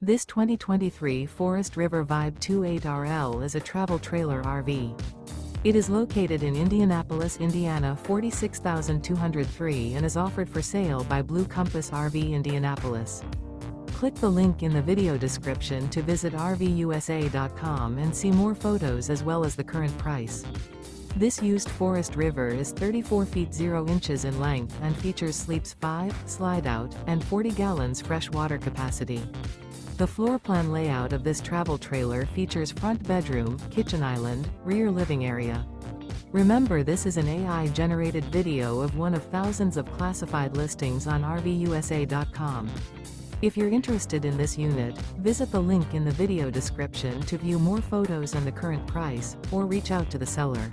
This 2023 Forest River Vibe 28RL is a travel trailer RV. It is located in Indianapolis, Indiana 46203 and is offered for sale by Blue Compass RV Indianapolis. Click the link in the video description to visit RVUSA.com and see more photos as well as the current price. This used Forest River is 34 feet 0 inches in length and features sleeps 5, slide-out, and 40 gallons fresh water capacity. The floor plan layout of this travel trailer features front bedroom, kitchen island, rear living area. Remember, this is an AI-generated video of one of thousands of classified listings on RVUSA.com. If you're interested in this unit, visit the link in the video description to view more photos and the current price, or reach out to the seller.